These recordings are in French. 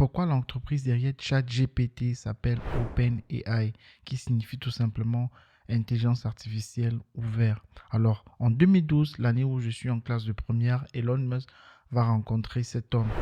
pourquoi l'entreprise derrière ChatGPT s'appelle OpenAI, qui signifie tout simplement intelligence artificielle ouverte. Alors, en 2012, l'année où je suis en classe de première, Elon Musk va rencontrer cet homme,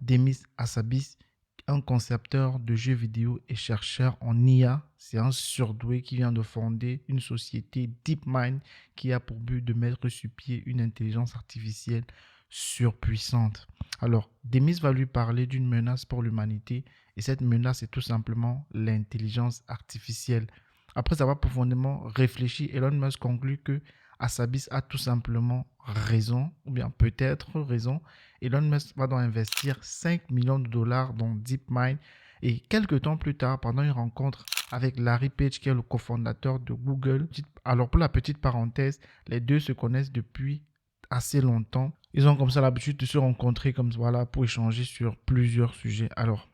Demis Hassabis, un concepteur de jeux vidéo et chercheur en IA. C'est un surdoué qui vient de fonder une société DeepMind qui a pour but de mettre sur pied une intelligence artificielle surpuissante. Alors, Demis va lui parler d'une menace pour l'humanité et cette menace est tout simplement l'intelligence artificielle. Après avoir profondément réfléchi, Elon Musk conclut que Hassabis a tout simplement raison, ou bien peut-être raison. Elon Musk va donc investir 5 millions de dollars dans DeepMind et quelques temps plus tard, pendant une rencontre avec Larry Page, qui est le cofondateur de Google. Alors pour la petite parenthèse, les deux se connaissent depuis assez longtemps. Ils ont comme ça l'habitude de se rencontrer comme voilà pour échanger sur plusieurs sujets. Alors,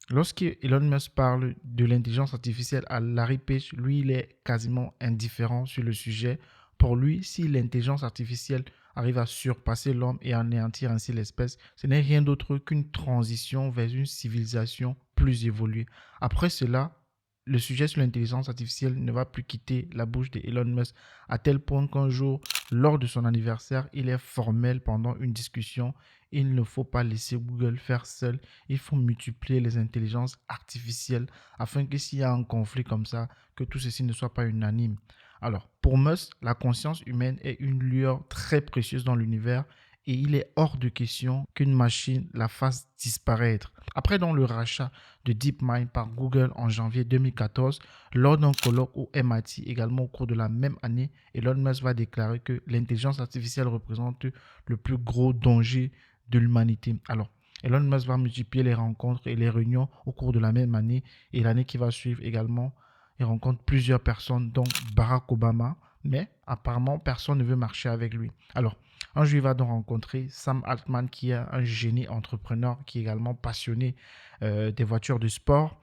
lorsque Elon Musk parle de l'intelligence artificielle à Larry Page, lui, il est quasiment indifférent sur le sujet. Pour lui, si l'intelligence artificielle arrive à surpasser l'homme et anéantir ainsi l'espèce, ce n'est rien d'autre qu'une transition vers une civilisation plus évoluée. Après cela, le sujet sur l'intelligence artificielle ne va plus quitter la bouche d'Elon Musk à tel point qu'un jour, lors de son anniversaire, il est formel pendant une discussion. Il ne faut pas laisser Google faire seul. Il faut multiplier les intelligences artificielles afin que s'il y a un conflit comme ça, que tout ceci ne soit pas unanime. Alors, pour Musk, la conscience humaine est une lueur très précieuse dans l'univers et il est hors de question qu'une machine la fasse disparaître. Après donc le rachat de DeepMind par Google en janvier 2014, lors d'un colloque au MIT, également au cours de la même année, Elon Musk va déclarer que l'intelligence artificielle représente le plus gros danger de l'humanité. Alors, Elon Musk va multiplier les rencontres et les réunions au cours de la même année et l'année qui va suivre également, il rencontre plusieurs personnes, dont Barack Obama, mais apparemment personne ne veut marcher avec lui. Alors, un jour, il va donc rencontrer Sam Altman, qui est un génie entrepreneur, qui est également passionné des voitures de sport.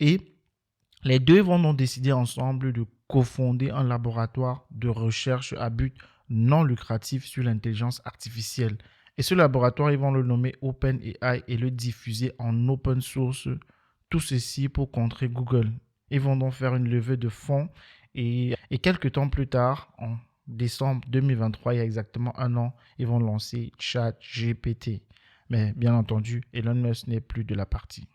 Et les deux vont donc décider ensemble de cofonder un laboratoire de recherche à but non lucratif sur l'intelligence artificielle. Et ce laboratoire, ils vont le nommer OpenAI et le diffuser en open source. Tout ceci pour contrer Google. Ils vont donc faire une levée de fonds et quelques temps plus tard, en décembre 2023, il y a exactement un an, ils vont lancer ChatGPT. Mais bien entendu, Elon Musk n'est plus de la partie.